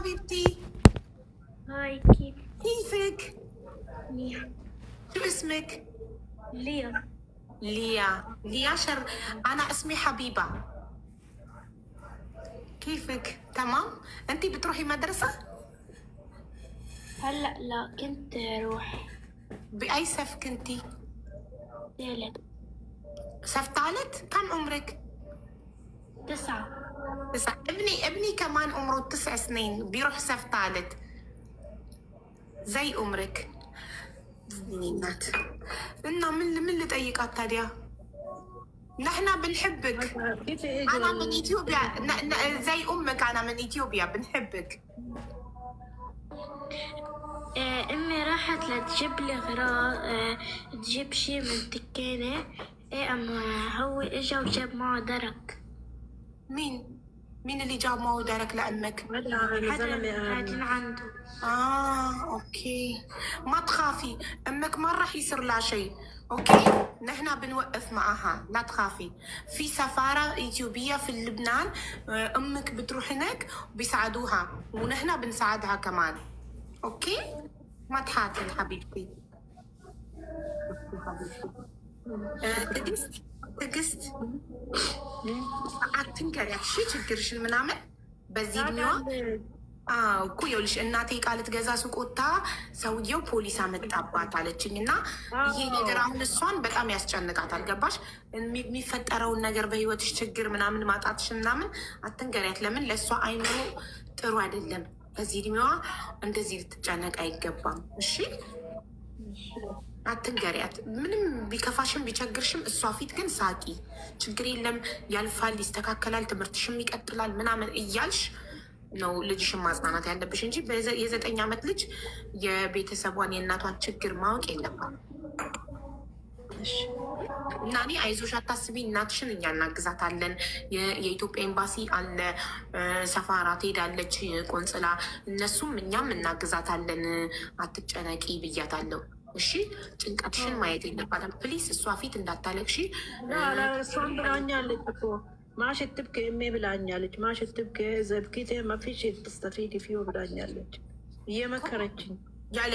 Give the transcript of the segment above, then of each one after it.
حبيبتي. هاي كيفك؟ منيح. شو اسمك؟ ليا. ليا أنا اسمي حبيبة. كيفك؟ تمام؟ أنتي بتروحي مدرسة؟ هلا لا، كنت روح بأي صف كنتي؟ ثالث. صف ثالث؟ كم عمرك؟ 9. 9. ابني كمان عمره 9 سنين بيروح صف ثالث زي عمرك. بنينات إنه من اللي تأيقات تاديا؟ نحن بنحبك. أنا من إثيوبيا زي أمك. أنا من إثيوبيا بنحبك. امي راحت لتجيب لي غراء، تجيب شي من تكينة. اما هو اجا وجاب معه درك. مين اللي جاب معه درك لأمك؟ حدا عنده. اوكي، ما تخافي، امك ما راح يصير لها شيء. اوكي، نحن بنوقف معها، لا تخافي. في سفارة إثيوبية في لبنان، امك بتروح هناك وبيساعدوها ونحن بنساعدها كمان. اوكي، ما تحاتن حبيبتي. ትዕግስት አትንገሪያት እሺ፣ ችግርሽን ምናምን በዚህ እድሜዋ እኮ ይኸውልሽ፣ እናቴ ዕቃ ልትገዛ ሱቅ ወጥታ ሰውየው ፖሊስ አመጣባት አለችኝ። እና ይሄ ነገር አሁን እሷን በጣም ያስጨንቃታል። ገባሽ? የሚፈጠረውን ነገር በህይወትሽ ችግር ምናምን ማጣትሽ ምናምን አትንገሪያት። ለምን ለእሷ አይምሮ ጥሩ አይደለም። በዚህ እድሜዋ እንደዚህ ልትጨነቅ አይገባም። እሺ አትንገሪያት። ምንም ቢከፋሽም ቢቸግርሽም እሷ ፊት ግን ሳቂ። ችግር የለም ያልፋል፣ ይስተካከላል፣ ትምህርትሽም ይቀጥላል ምናምን እያልሽ ነው ልጅሽን ማጽናናት ያለብሽ እንጂ የ9 ዓመት ልጅ የቤተሰቧን የእናቷን ችግር ማወቅ የለባም። እና እኔ አይዞሽ አታስቢ፣ እናትሽን እኛ እናግዛታለን። የኢትዮጵያ ኤምባሲ አለ፣ ሰፋራ ትሄዳለች፣ ቆንጽላ፣ እነሱም እኛም እናግዛታለን። አትጨነቂ ብያታለሁ። እሺ ጭንቀትሽን ማየት የለባትም ፕሊስ። እሷ ፊት እንዳታለቅሺ። እሷን ብላኛለች እኮ ማሽትብክ እሜ ብላኛለች። ማሽትብክ ዘብኪቴ መፊሽ ተስተፊድ ፊዮ ብላኛለች እየመከረችኝ። ያለ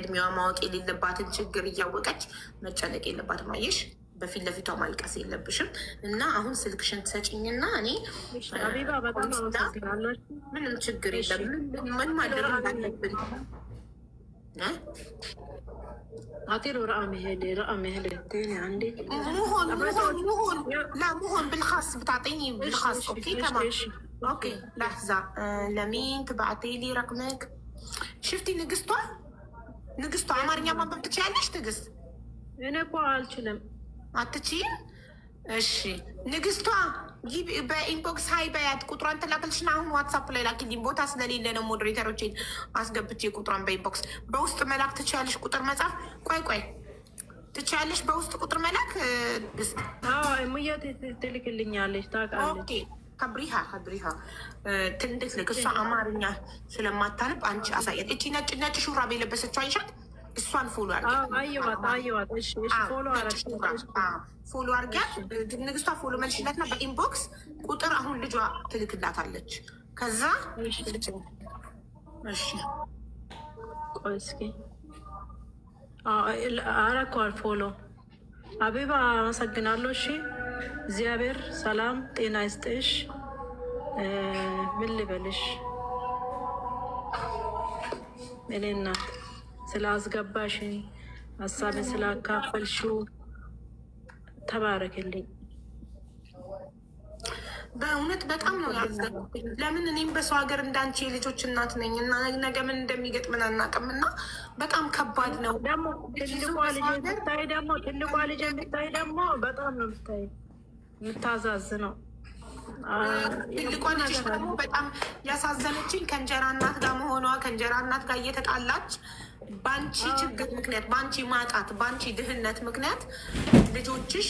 እድሜዋ ማወቅ የሌለባትን ችግር እያወቀች መጨነቅ የለባትም። አየሽ፣ በፊት ለፊቷ ማልቀስ የለብሽም። እና አሁን ስልክሽን ትሰጭኝና እኔ አቢባ በጣም አመሰግናለሁ። ምንም ችግር የለም። ምን ማድረግ እንዳለብን أعطيله رقم التاني عندي. مهون بالخاص، بتعطيني بالخاص. اوكي تمام. اوكي لحظة، لمين تبعتي لي رقمك؟ شفتي نقصته عمرني ما بتتشالش تقص. أنا እኮ አልችልም። አትችይም? እሺ ንግስቷ ጊብ በኢንቦክስ ሀይ በያት። ቁጥሯን ተላክልሽና አሁን ዋትሳፕ ላይ ላኪልኝ። ቦታ ስለሌለ ነው ሞዴሬተሮችን አስገብቼ ቁጥሯን በኢንቦክስ በውስጥ መላክ ትችያለሽ። ቁጥር መጻፍ ቆይ ትችያለሽ። በውስጥ ቁጥር መላክ ሙያ ትልክልኛለች። ታውቃለች። ኦኬ ከብሪሃ ትንድት ልክ እሷ አማርኛ ስለማታነብ አንቺ አሳያት። እቺ ነጭ ሹራብ የለበሰችው አይሻት? እሷን ፎሎ አየዋት። ፎሎ አርጊያት። ንግስቷ ፎሎ መልሽላትና በኢንቦክስ ቁጥር አሁን ልጇ ትልክላታለች። ከዛ እሺ ቆይ እስኪ አረኳል ፎሎ። አቢባ አመሰግናለሁ። እሺ እግዚአብሔር ሰላም ጤና ይስጥሽ። ምን ልበልሽ እኔ እናት ስላስገባሽኝ ሀሳብን ስላካፈልሽው ተባረክልኝ። በእውነት በጣም ነው ያዘንኩኝ። ለምን እኔም በሰው ሀገር እንዳንቺ የልጆች እናት ነኝ እና ነገ ምን እንደሚገጥምን አናውቅም። እና በጣም ከባድ ነው። ደግሞ ትልቋ ልጅ የምታይ ደግሞ በጣም ነው የምታዛዝነው። ትልቋ ልጅ ደግሞ በጣም ያሳዘነችኝ ከእንጀራ እናት ጋር መሆኗ። ከእንጀራ እናት ጋር እየተጣላች በአንቺ ችግር ምክንያት፣ በአንቺ ማጣት፣ በአንቺ ድህነት ምክንያት ልጆችሽ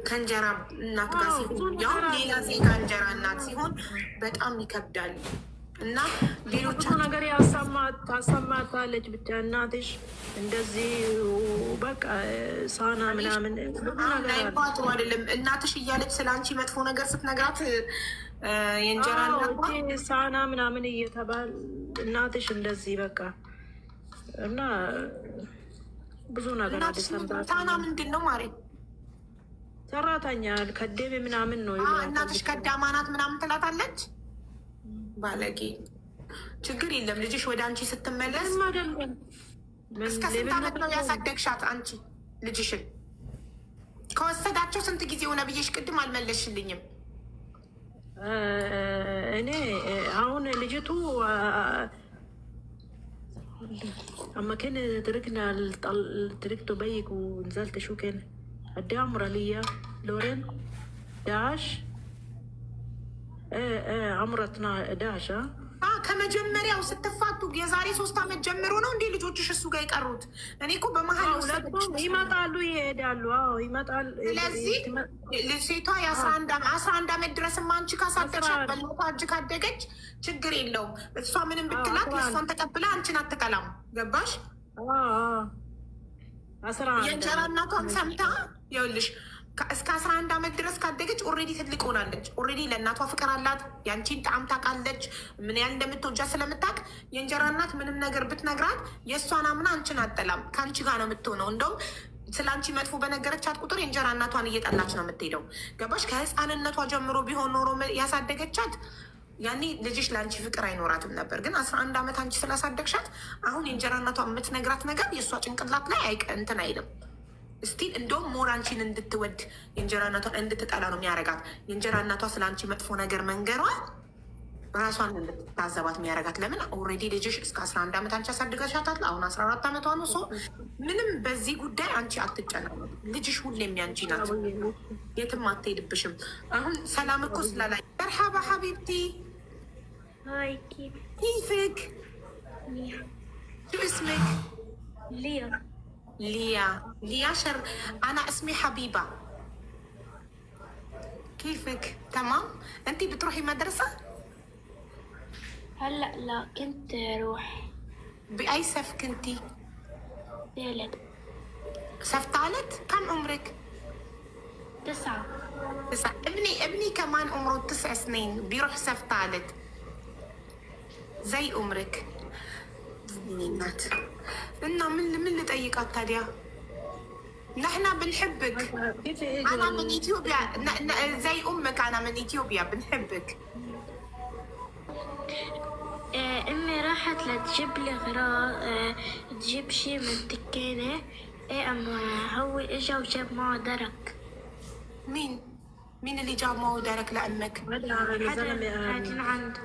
ከእንጀራ እናት ጋር ሲሆን፣ ያው ሌላ ዜጋ እንጀራ እናት ሲሆን በጣም ይከብዳል። እና ሌሎች ነገር ታሰማታለች። ብቻ እናትሽ እንደዚህ በቃ ሳና ምናምን ጥሩ አይደለም። እናትሽ እያለች ስለ አንቺ መጥፎ ነገር ስትነግራት የእንጀራ ሳና ምናምን እየተባል እናትሽ እንደዚህ በቃ እና ብዙ ነገር ሳና ምንድን ነው ማሬ? ሰራተኛ ከደም ምናምን ነው። እናትሽ ከዳማ ናት ምናምን ትላታለች። ባለጌ ችግር የለም። ልጅሽ ወደ አንቺ ስትመለስ እስከ ስንት ዓመት ነው ያሳደግሻት አንቺ ልጅሽን? ከወሰዳቸው ስንት ጊዜ ሆነ ብዬሽ ቅድም አልመለስሽልኝም። እኔ አሁን ልጅቱ አማከን ትርክቶ በይቁ እንዘልት ሹኬን አዳምራ ልያ ሎሬን ዳሽ አምረትና ዳሻ ከመጀመሪያው ስትፋቱ የዛሬ 3 ዓመት ጀምሮ ነው እንዴ ልጆችሽ እሱ ጋር የቀሩት? እኔ እኮ በመሀል ይመጣሉ ይሄዳሉ። ይመጣል። ስለዚህ ሴቷ የ11 ዓመት ድረስማ አንቺ ካሳደግሻት በለታ እጅ ካደገች ችግር የለውም። እሷ ምንም ብትላት የእሷን ተቀብላ አንቺን አትቀላም። ገባሽ? የእንጀራ እናቷን ሰምታ ይኸውልሽ እስከ 11 ዓመት ድረስ ካደገች ኦልሬዲ ትልቅ ሆናለች። ኦልሬዲ ለእናቷ ፍቅር አላት። ያንቺን ጣዕም ታውቃለች። ምን ያህል እንደምትወጃ ስለምታውቅ የእንጀራ እናት ምንም ነገር ብትነግራት የእሷን አምና አንቺን አጠላም። ከአንቺ ጋር ነው የምትሆነው። እንደውም ስለ አንቺ መጥፎ በነገረቻት ቁጥር የእንጀራ እናቷን እየጠላች ነው የምትሄደው። ገባሽ? ከህፃንነቷ ጀምሮ ቢሆን ኖሮ ያሳደገቻት ያኔ ልጅሽ ለአንቺ ፍቅር አይኖራትም ነበር። ግን 11 ዓመት አንቺ ስላሳደግሻት አሁን የእንጀራ እናቷ የምትነግራት ነገር የእሷ ጭንቅላት ላይ እንትን አይልም። ስቲል እንደውም ሞር አንቺን እንድትወድ የእንጀራ እናቷን እንድትጠላ ነው የሚያረጋት። የእንጀራ እናቷ ስለ አንቺ መጥፎ ነገር መንገሯ ራሷን እንድትታዘባት የሚያረጋት። ለምን ኦልሬዲ ልጅሽ እስከ 11 ዓመት አንቺ ያሳድጋሻታል። አሁን 14 ዓመቷ ነው። ሰው ምንም በዚህ ጉዳይ አንቺ አትጨናነቂ። ልጅሽ ሁሌም ያንቺ ናት፣ የትም አትሄድብሽም። አሁን ሰላም እኮ ስላላይ መርሓባ ሐቢብቲ كيفك؟ شو اسمك؟ ليا شر. أنا اسمي حبيبة. كيفك؟ تمام؟ أنتي بتروحي مدرسة؟ هلا لا كنت أروح. بأي صف كنتي؟ ثالث. صف ثالث؟ كم عمرك؟ 9. ابني كمان عمره 9 سنين بيروح صف ثالث زي عمرك. نات إنه من اللي طيقات تاليا؟ نحن بنحبك. أنا من إثيوبيا زي أمك. أنا من إثيوبيا بنحبك. أمي راحت لتجيب لي غراء تجيب شي من دكانة. أما هو إجا وجاب معه درك. مين اللي جاب معه درك لأمك؟ حدا عنده.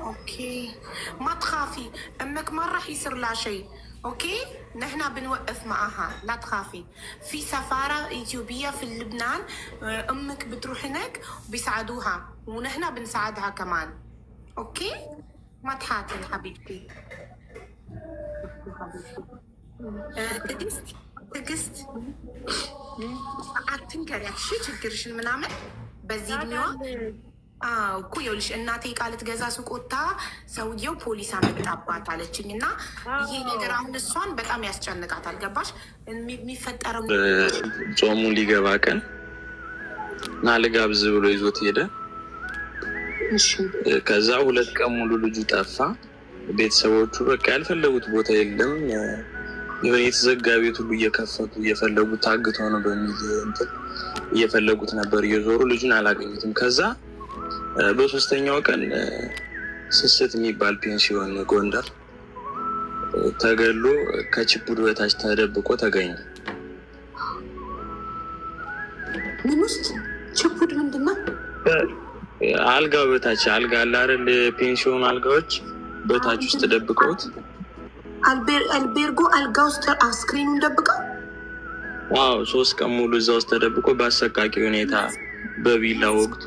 اوكي ما تخافي، امك ما راح يصير لها شيء. اوكي نحن بنوقف معها، لا تخافي. في سفارة اثيوبية في لبنان، امك بتروح هناك وبيساعدوها ونحن بنساعدها كمان. اوكي ما تحاتي حبيبتي. تقست አትንገሪያ እሺ። ችግርሽን ምናምን በዚህ እድሜዋ እኮ ይኸውልሽ እናቴ ዕቃ ልትገዛ ሱቅ ወጥታ ሰውየው ፖሊስ አመጣባት አለችኝ። እና ይሄ ነገር አሁን እሷን በጣም ያስጨንቃታል። ገባሽ? የሚፈጠረው ጾሙ ሊገባ ቀን እና ልጋብዝ ብሎ ይዞት ሄደ። ከዛ 2 ቀን ሙሉ ልጁ ጠፋ። ቤተሰቦቹ በቃ ያልፈለጉት ቦታ የለም። የሆነ የተዘጋ ቤት ሁሉ እየከፈቱ እየፈለጉት ታግቶ ነው በሚል እንትን እየፈለጉት ነበር እየዞሩ ልጁን አላገኙትም። ከዛ በ3ኛው ቀን ስስት የሚባል ፔንሲዮን ጎንደር ተገሎ ከችቡድ በታች ተደብቆ ተገኘ። ምን ውስጥ ችቡድ ምንድን ነው? አልጋው በታች አልጋ አለ አይደል? ፔንሲዮን አልጋዎች በታች ውስጥ ደብቀውት አልቤርጎ አልጋ ውስጥ አስክሬኑን ደብቀው 3 ቀን ሙሉ እዛ ውስጥ ተደብቆ በአሰቃቂ ሁኔታ በቢላ ወቅቱ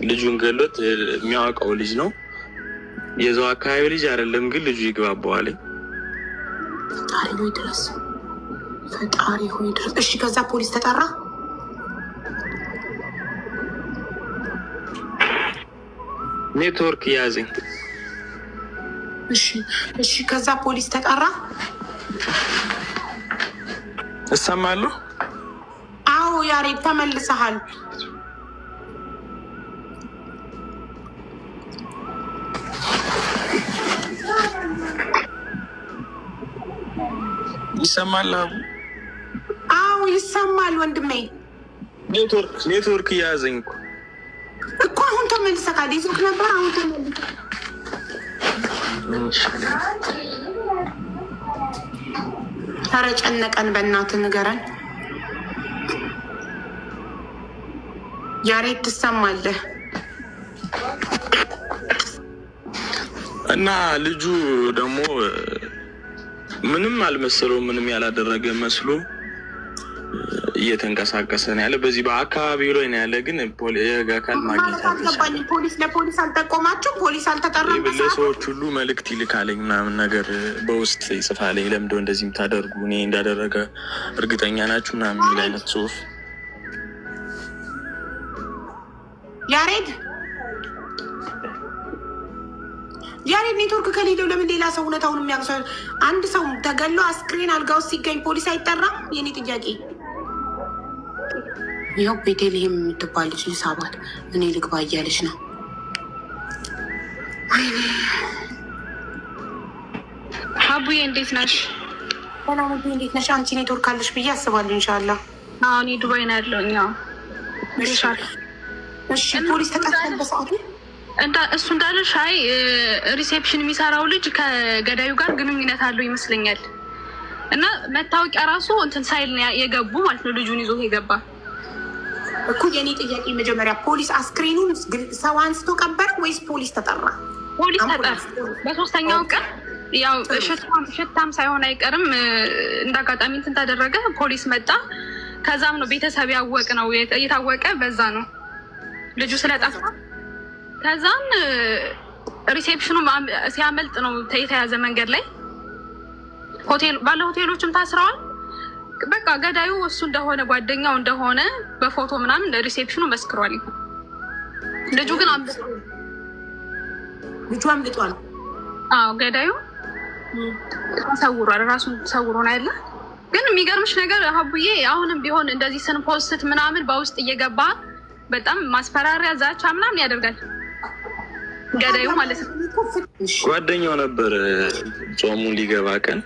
ልጁን ገሎት። የሚያውቀው ልጅ ነው፣ የዛው አካባቢ ልጅ አይደለም፣ ግን ልጁ ይግባባዋል። ፈጣሪ ሆይ ድረስ፣ ፈጣሪ ሆይ ድረስ። እሺ ከዛ ፖሊስ ተጠራ። ኔትወርክ ያዘኝ። እሺ ከዛ ፖሊስ ተጠራ። እሰማለሁ። አዎ ያሬድ ተመልሰሃል። ይሰማል? አዎ ይሰማል ወንድሜ። ኔትወርክ ያዘኝ እኮ አሁን ተመልሰሃል። ይዞክ ነበር አሁን ተመልሰ። ኧረ ጨነቀን በእናትህ ንገረን። ያሬድ ትሰማለህ? እና ልጁ ደግሞ ምንም አልመሰለው፣ ምንም ያላደረገ መስሎ እየተንቀሳቀሰ ነው ያለ። በዚህ በአካባቢው ላይ ነው ያለ። ግን የህግ አካል ማግኘት አልተቻለም። ለፖሊስ አልጠቆማችሁ? ፖሊስ አልተጠራም? ለሰዎች ሁሉ መልእክት ይልካለኝ ምናምን ነገር በውስጥ ይጽፋለኝ። ለምንድነው እንደዚህ የምታደርጉ? እኔ እንዳደረገ እርግጠኛ ናችሁ ምናምን የሚል አይነት ጽሁፍ። ያሬድ ኔትወርክ ከሌለው ለምን ሌላ ሰው እውነታውን የሚያውቅ አንድ ሰው ተገሎ አስክሬን አልጋ ውስጥ ሲገኝ ፖሊስ አይጠራም? የኔ ጥያቄ ይኸው። ቤቴልሄም የምትባል ልጅ ልሳባት እኔ ልግባ እያለች ነው። ሀቡዬ እንዴት ነሽ? ሰላም እንዴት ነሽ? አንቺ ኔትወርክ አለሽ ብዬ አስባለሁ። ኢንሻላህ እኔ ዱባይ ነው ያለሁኝ። እሺ ፖሊስ ተጠርቷል በሰዓቱ? እሱ እንዳለሽ አይ ሪሴፕሽን የሚሰራው ልጅ ከገዳዩ ጋር ግንኙነት አለው ይመስለኛል። እና መታወቂያ ራሱ እንትን ሳይል የገቡ ማለት ነው። ልጁን ይዞ የገባ እኮ። የኔ ጥያቄ መጀመሪያ ፖሊስ አስክሬኑን ሰው አንስቶ ቀበረ ወይስ ፖሊስ ተጠራ? ፖሊስ ተጠራ። በሶስተኛው ቀን ያው ሽታም ሳይሆን አይቀርም እንዳጋጣሚ እንትን ተደረገ። ፖሊስ መጣ። ከዛም ነው ቤተሰብ ያወቅ ነው እየታወቀ በዛ ነው ልጁ ስለጠፋ። ከዛም ሪሴፕሽኑ ሲያመልጥ ነው የተያዘ መንገድ ላይ። ባለ ሆቴሎችም ታስረዋል። በቃ ገዳዩ እሱ እንደሆነ ጓደኛው እንደሆነ በፎቶ ምናምን ሪሴፕሽኑ መስክሯል። ልጁ ግን አምልጧል። አዎ ገዳዩ ተሰውሯል። ራሱን ተሰውሮ ነው ያለ። ግን የሚገርምሽ ነገር ሀቡዬ አሁንም ቢሆን እንደዚህ ስንፖስት ምናምን በውስጥ እየገባ በጣም ማስፈራሪያ፣ ዛቻ ምናምን ያደርጋል ገዳዩ ማለት ነው። ጓደኛው ነበር ጾሙ ሊገባ ቀን